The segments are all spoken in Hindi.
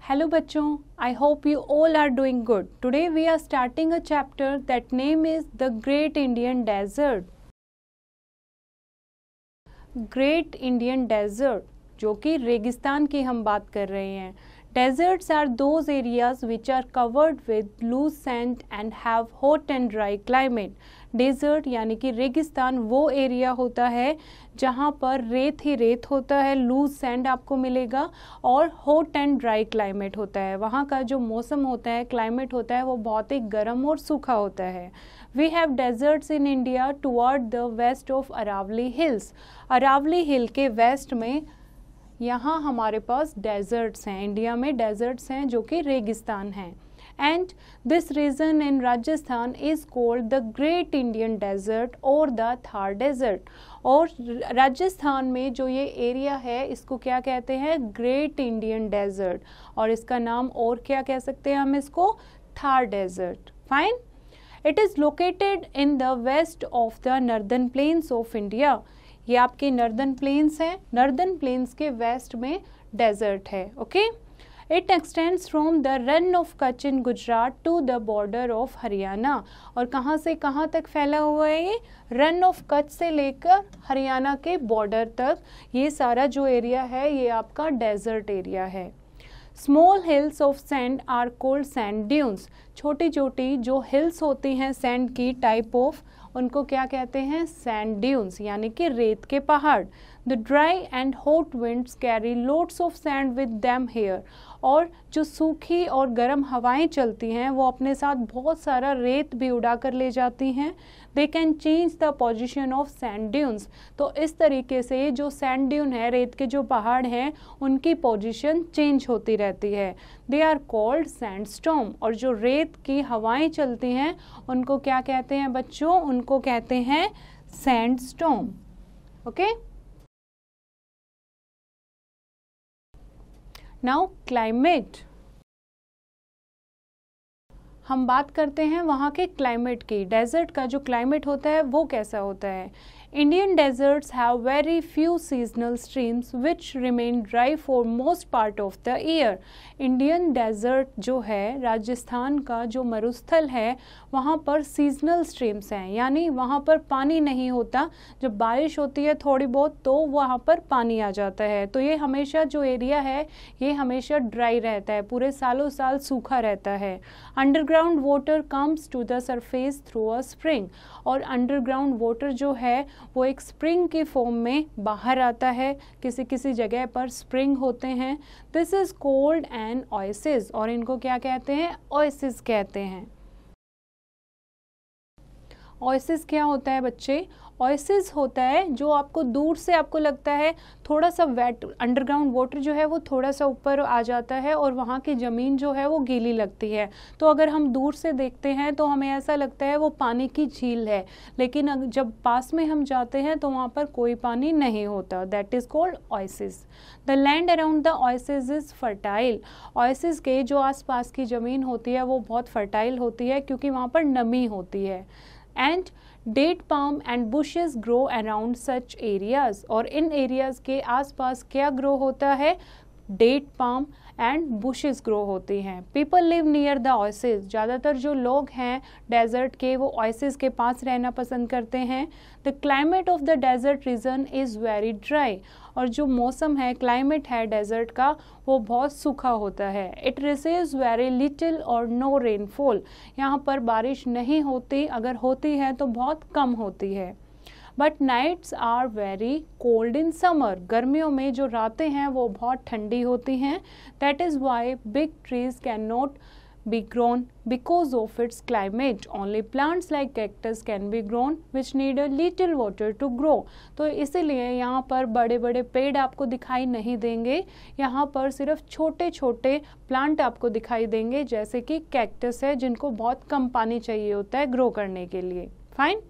Hello बच्चों, I hope you all are doing good. Today we are starting a chapter that name is the Great Indian Desert. Great Indian Desert, जो कि रेगिस्तान की हम बात कर रहे हैं. Deserts are those areas which are covered with loose sand and have hot and dry climate. Desert यानी कि रेगिस्तान वो एरिया होता है जहाँ पर रेत ही रेत होता है, लूज सैंड आपको मिलेगा और हॉट एंड ड्राई क्लाइमेट होता है. वहाँ का जो मौसम होता है, क्लाइमेट होता है, वो बहुत ही गर्म और सूखा होता है. We have deserts in India toward the west of Aravalli hills. Aravalli hill के वेस्ट में यहाँ हमारे पास डेजर्ट्स हैं. इंडिया में डेजर्ट्स हैं जो कि रेगिस्तान हैं. And this region in Rajasthan is called the Great Indian Desert or the Thar Desert. और राजस्थान में जो ये एरिया है इसको क्या कहते हैं? Great Indian desert. और इसका नाम और क्या कह सकते हैं हम इसको? Thar desert. Fine. It is located in the west of the northern plains of India. ये आपके नॉर्दर्न प्लेन्स हैं. नॉर्दर्न प्लेन्स के वेस्ट में डेजर्ट है. Okay. It extends from the Rann of Kutch in Gujarat to the border of Haryana. और कहाँ से कहाँ तक फैला हुआ है ये? रन ऑफ कच्छ से लेकर हरियाणा के बॉर्डर तक ये सारा जो एरिया है ये आपका डेजर्ट एरिया है. Small hills of sand are called sand dunes. छोटी छोटी जो हिल्स होती हैं सैंड की टाइप ऑफ, उनको क्या कहते हैं? सैंड ड्यून्स यानी कि रेत के पहाड़. The dry and hot winds carry loads of sand with them here. और जो सूखी और गर्म हवाएं चलती हैं वो अपने साथ बहुत सारा रेत भी उड़ा कर ले जाती हैं. They can change the position of sand dunes. तो इस तरीके से जो सैंड ड्यून है, रेत के जो पहाड़ हैं, उनकी पोजीशन चेंज होती रहती है. They are called sandstorm. और जो रेत की हवाएं चलती हैं उनको क्या कहते हैं बच्चों? उनको कहते हैं सैंडस्टॉर्म. ओके. Now climate. हम बात करते हैं वहाँ के क्लाइमेट की. डेजर्ट का जो क्लाइमेट होता है वो कैसा होता है? Indian deserts have very few seasonal streams which remain dry for most part of the year. Indian desert जो है, राजस्थान का जो मरुस्थल है, वहाँ पर सीजनल स्ट्रीम्स हैं, यानी वहाँ पर पानी नहीं होता. जब बारिश होती है थोड़ी बहुत तो वहाँ पर पानी आ जाता है. तो ये हमेशा जो एरिया है ये हमेशा ड्राई रहता है, पूरे सालों साल सूखा रहता है. Underground water comes to the surface through a spring. और अंडरग्राउंड वाटर जो है वो एक स्प्रिंग की फॉर्म में बाहर आता है. किसी किसी जगह पर स्प्रिंग होते हैं. This is called an oasis. और इनको क्या कहते हैं? ओएसिस कहते हैं. ओएसिस क्या होता है बच्चे? ओएसिस होता है जो आपको दूर से आपको लगता है थोड़ा सा वेट, अंडरग्राउंड वाटर जो है वो थोड़ा सा ऊपर आ जाता है और वहाँ की ज़मीन जो है वो गीली लगती है. तो अगर हम दूर से देखते हैं तो हमें ऐसा लगता है वो पानी की झील है, लेकिन जब पास में हम जाते हैं तो वहाँ पर कोई पानी नहीं होता. That is called oasis. The land around the oasis is fertile. Oasis के जो आसपास की ज़मीन होती है वो बहुत फर्टाइल होती है क्योंकि वहाँ पर नमी होती है. And date palm and bushes grow around such areas. और इन एरियाज के आसपास क्या ग्रो होता है? Date palm and bushes grow होती हैं. People live near the oasis. ज़्यादातर जो लोग हैं डेजर्ट के वो ओएसिस के पास रहना पसंद करते हैं. The climate of the desert region is very dry. और जो मौसम है, क्लाइमेट है डेजर्ट का, वो बहुत सूखा होता है. इट रिसीव्स वेरी लिटिल और नो रेनफॉल. यहाँ पर बारिश नहीं होती, अगर होती है तो बहुत कम होती है. But nights are very cold in summer. गर्मियों में जो रातें हैं वो बहुत ठंडी होती हैं. That is why big trees can not be grown because of its climate. Only plants like cactus can be grown which need a little water to grow. तो इसीलिए यहाँ पर बड़े बड़े पेड़ आपको दिखाई नहीं देंगे. यहाँ पर सिर्फ छोटे छोटे प्लांट आपको दिखाई देंगे, जैसे कि कैक्टस है जिनको बहुत कम पानी चाहिए होता है ग्रो करने के लिए. Fine.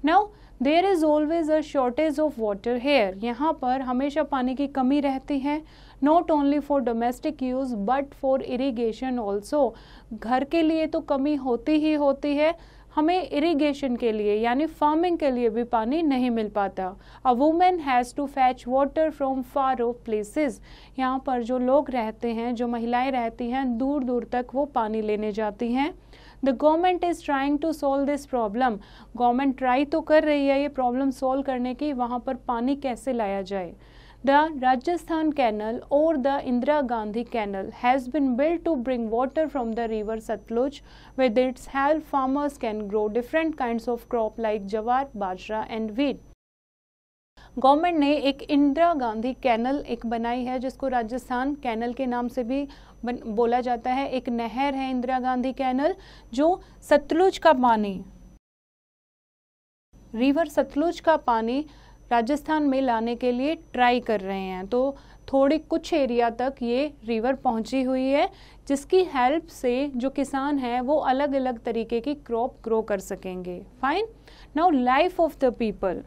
Now there is always a shortage of water here. यहाँ पर हमेशा पानी की कमी रहती है. Not only for domestic use but for irrigation also. घर के लिए तो कमी होती ही होती है, हमें इरिगेशन के लिए यानी फार्मिंग के लिए भी पानी नहीं मिल पाता। A women has to fetch water from far off places, यहाँ पर जो लोग रहते हैं, जो महिलाएं रहती हैं, दूर दूर तक वो पानी लेने जाती हैं। The government is trying to solve this problem, government try तो कर रही है ये प्रॉब्लम सॉल्व करने की, वहाँ पर पानी कैसे लाया जाए। The Rajasthan Canal or the Indira Gandhi Canal has been built to bring water from the river Satluj. With its help, farmers can grow different kinds of crop like jawar, bajra and wheat. Government ने एक इंदिरा गांधी कैनल एक बनाई है, जिसको राजस्थान कैनल के नाम से भी बोला जाता है। एक नहर है इंदिरा गांधी कैनल, जो सतलुज का पानी, रिवर सतलुज का पानी राजस्थान में लाने के लिए ट्राई कर रहे हैं। तो थोड़ी कुछ एरिया तक ये रिवर पहुंची हुई है, जिसकी हेल्प से जो किसान हैं वो अलग अलग तरीके की क्रॉप ग्रो कर सकेंगे। Fine. Now life of the people,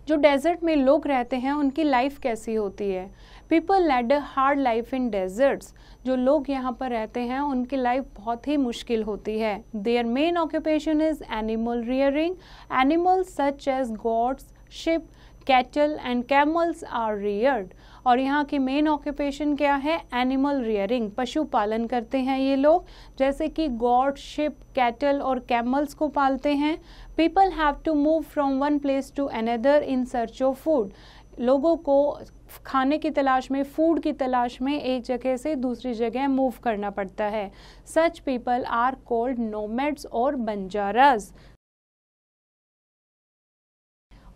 जो डेजर्ट में लोग रहते हैं उनकी लाइफ कैसी होती है। People led a hard life in deserts, जो लोग यहाँ पर रहते हैं उनकी लाइफ बहुत ही मुश्किल होती है। Their main occupation is animal rearing, animals such as goats, sheep, cattle and camels are reared. और यहाँ की मेन ऑक्यूपेशन क्या है? एनिमल रियरिंग, पशुपालन करते हैं ये लोग, जैसे कि गॉड, शिप, कैटल और कैमल्स को पालते हैं। People have to move from one place to another in search of food, लोगों को खाने की तलाश में, फूड की तलाश में एक जगह से दूसरी जगह मूव करना पड़ता है। Such people are called nomads और बंजारास।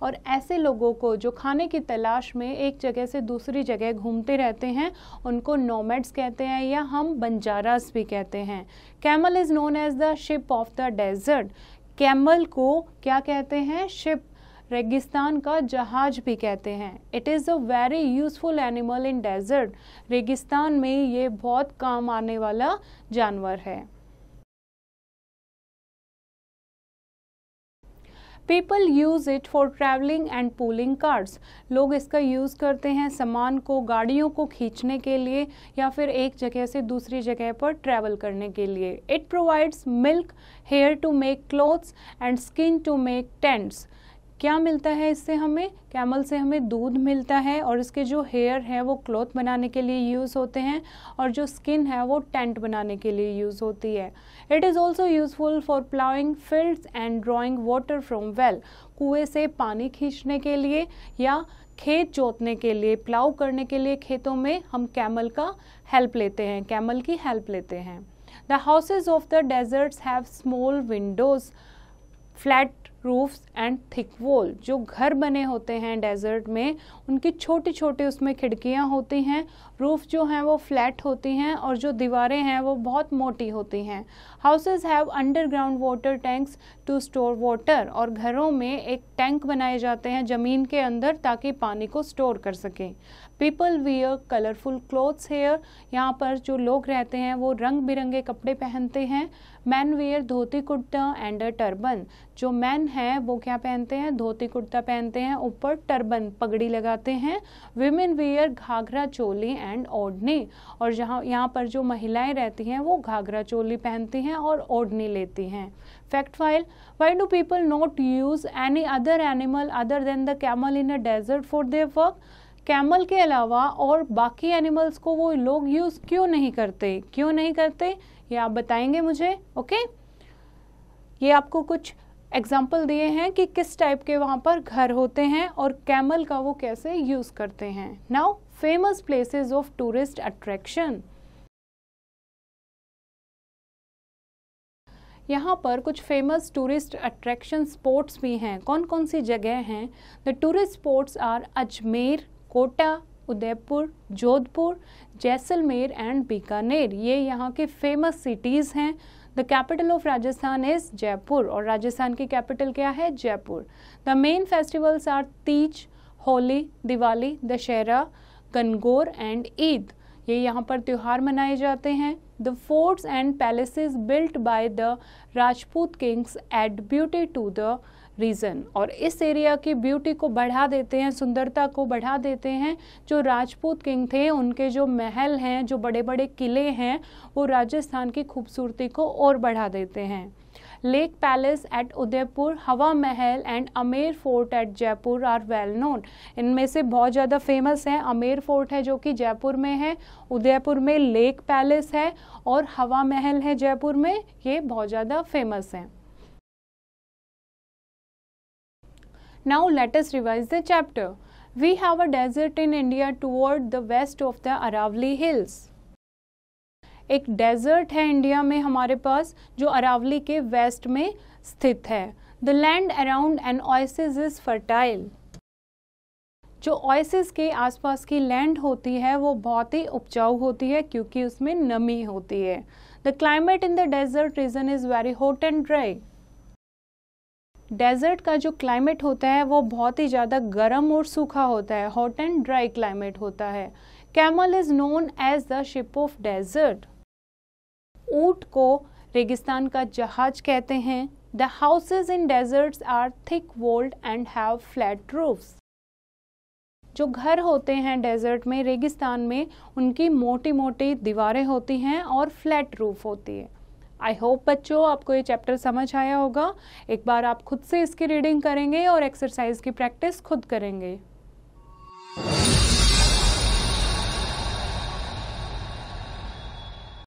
और ऐसे लोगों को जो खाने की तलाश में एक जगह से दूसरी जगह घूमते रहते हैं उनको नोमैड्स कहते हैं, या हम बंजारास भी कहते हैं। Camel is known as the ship of the desert, camel को क्या कहते हैं? शिप, रेगिस्तान का जहाज भी कहते हैं। It is a very useful animal in desert, रेगिस्तान में ये बहुत काम आने वाला जानवर है। People use it for travelling and pulling carts, लोग इसका यूज़ करते हैं सामान को, गाड़ियों को खींचने के लिए या फिर एक जगह से दूसरी जगह पर ट्रैवल करने के लिए। It provides milk, hair to make clothes and skin to make tents. क्या मिलता है इससे हमें? कैमल से हमें दूध मिलता है, और इसके जो हेयर है वो क्लॉथ बनाने के लिए यूज़ होते हैं, और जो स्किन है वो टेंट बनाने के लिए यूज़ होती है। It is also useful for ploughing fields and drawing water from well, कुएँ से पानी खींचने के लिए या खेत जोतने के लिए, प्लाउ करने के लिए खेतों में हम कैमल का हेल्प लेते हैं, कैमल की हेल्प लेते हैं। The houses of the deserts have small windows, flat roofs and thick wall, जो घर बने होते हैं डेजर्ट में उनकी छोटी छोटी उसमें खिड़कियां होती हैं, रूफ जो हैं वो फ्लैट होती हैं और जो दीवारें हैं वो बहुत मोटी होती हैं। Houses have underground water tanks to store water, और घरों में एक टैंक बनाए जाते हैं ज़मीन के अंदर ताकि पानी को स्टोर कर सकें। People wear colourful clothes here, यहाँ पर जो लोग रहते हैं वो रंग बिरंगे कपड़े पहनते हैं। Man wear dhoti kurta and a turban, जो मैन हैं वो क्या पहनते हैं? धोती कुर्ता पहनते हैं, ऊपर टर्बन पगड़ी लगाते हैं। Women wear ghagra choli and odhni, और जहाँ यहाँ पर जो महिलाएं रहती हैं वो घाघरा चोली पहनती हैं और ओढ़नी लेती हैं। Fact file, why do people not use any other animal other than the camel in a desert for their work? Camel के अलावा और बाकी एनिमल्स को वो लोग यूज़ क्यों नहीं करते? क्यों नहीं करते ये आप बताएंगे मुझे। ओके, ये आपको कुछ एग्जाम्पल दिए हैं कि किस टाइप के वहाँ पर घर होते हैं और कैमल का वो कैसे यूज़ करते हैं। Now famous places of tourist attraction, यहाँ पर कुछ फेमस टूरिस्ट अट्रैक्शन स्पॉट्स भी हैं। कौन कौन सी जगह हैं? The tourist spots are Ajmer, Kota, Udaipur, Jodhpur, Jaisalmer and Bikaner, ये यहाँ के फेमस सिटीज़ हैं। The capital of Rajasthan is Jaipur, और राजस्थान की कैपिटल क्या है? Jaipur. The main festivals are Teej, Holi, Diwali, Dussehra, Gangaur and Eid. ये यहाँ पर त्यौहार मनाए जाते हैं। The forts and palaces built by the Rajput kings add beauty to the region, और इस एरिया की ब्यूटी को बढ़ा देते हैं, सुंदरता को बढ़ा देते हैं। जो राजपूत किंग थे उनके जो महल हैं, जो बड़े बड़े किले हैं, वो राजस्थान की खूबसूरती को और बढ़ा देते हैं। Lake palace eight Udaipur, Hawa Mahal and Amer fort at Jaipur are well known. इनमें से बहुत ज़्यादा फेमस है। अमेर फोर्ट है जो कि जयपुर में है, उदयपुर में लेक पैलेस है और हवा महल है जयपुर में, ये बहुत ज़्यादा फेमस हैं। Now let us revise the chapter. We have a desert in India toward the west of the Aravalli Hills. एक डेजर्ट है इंडिया में हमारे पास जो अरावली के वेस्ट में स्थित है। The land around an oasis is fertile. जो ओएसिस के आसपास की लैंड होती है वो बहुत ही उपजाऊ होती है क्योंकि उसमें नमी होती है। The climate in the desert region is very hot and dry. Desert का जो क्लाइमेट होता है वो बहुत ही ज़्यादा गर्म और सूखा होता है, हॉट एंड ड्राई क्लाइमेट होता है। Camel is known as the ship of desert. ऊंट को रेगिस्तान का जहाज कहते हैं। The houses in deserts are thick walled and have flat roofs. जो घर होते हैं डेजर्ट में, रेगिस्तान में, उनकी मोटी मोटी दीवारें होती हैं और फ्लैट रूफ होती है। आई होप बच्चों आपको ये चैप्टर समझ आया होगा। एक बार आप खुद से इसकी रीडिंग करेंगे और एक्सरसाइज की प्रैक्टिस खुद करेंगे।